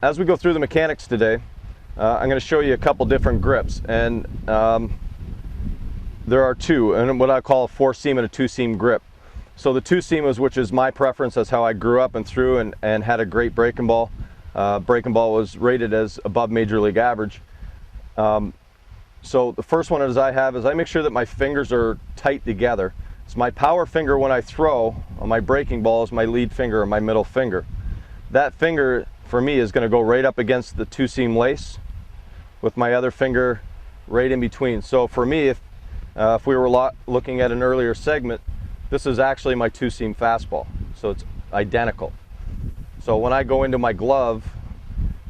As we go through the mechanics today, I'm going to show you a couple different grips, and there are two, and what I call a 4-seam and a 2-seam grip. So the 2-seam is, which is my preference. That's how I grew up and through and had a great breaking ball. Breaking ball was rated as above major league average. So the first one I make sure that my fingers are tight together. So my power finger when I throw on my breaking ball is my lead finger or my middle finger. That finger for me is going to go right up against the 2-seam lace with my other finger right in between. So for me, if we were looking at an earlier segment, this is actually my 2-seam fastball. So it's identical. So when I go into my glove,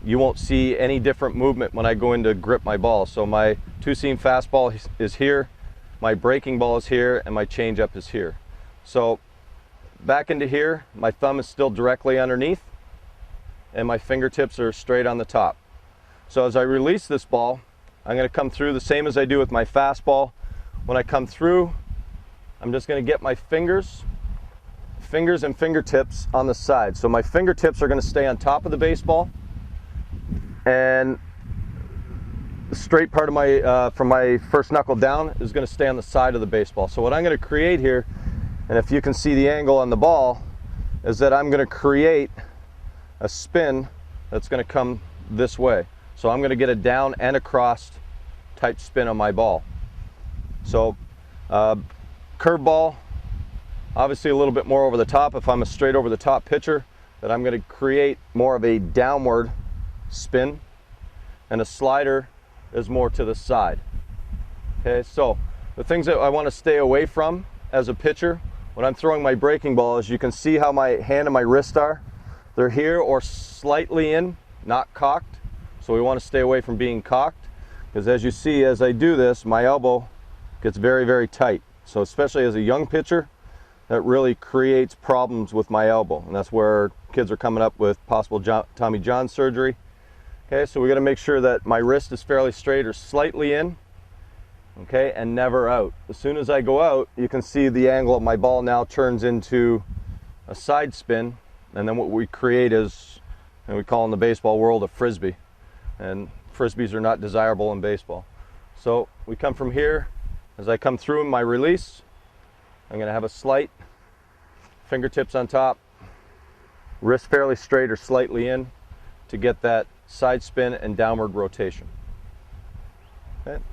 you won't see any different movement when I go in to grip my ball. So my 2-seam fastball is here, my breaking ball is here, and my changeup is here. So back into here, my thumb is still directly underneath, and my fingertips are straight on the top. So as I release this ball, I'm going to come through the same as I do with my fastball. When I come through, I'm just going to get my fingers and fingertips on the side. So my fingertips are going to stay on top of the baseball, and the straight part of my from my first knuckle down is going to stay on the side of the baseball. So what I'm going to create here, and if you can see the angle on the ball, is that I'm going to create a spin that's going to come this way. So I'm going to get a down and across type spin on my ball. So curve ball, obviously a little bit more over the top. If I'm a straight over the top pitcher, that I'm going to create more of a downward spin, and a slider is more to the side. Okay, so the things that I want to stay away from as a pitcher when I'm throwing my breaking ball is, you can see how my hand and my wrist are. They're here or slightly in, not cocked. So we want to stay away from being cocked, because as you see, as I do this, my elbow gets very, very tight. So especially as a young pitcher, that really creates problems with my elbow, and that's where kids are coming up with possible Tommy John surgery. Okay, so we got to make sure that my wrist is fairly straight or slightly in, okay, and never out. As soon as I go out, you can see the angle of my ball now turns into a side spin, and then what we create is, and we call in the baseball world, a frisbee, and frisbees are not desirable in baseball. So we come from here. As I come through in my release, I'm going to have a slight, fingertips on top, wrist fairly straight or slightly in to get that side spin and downward rotation. Okay.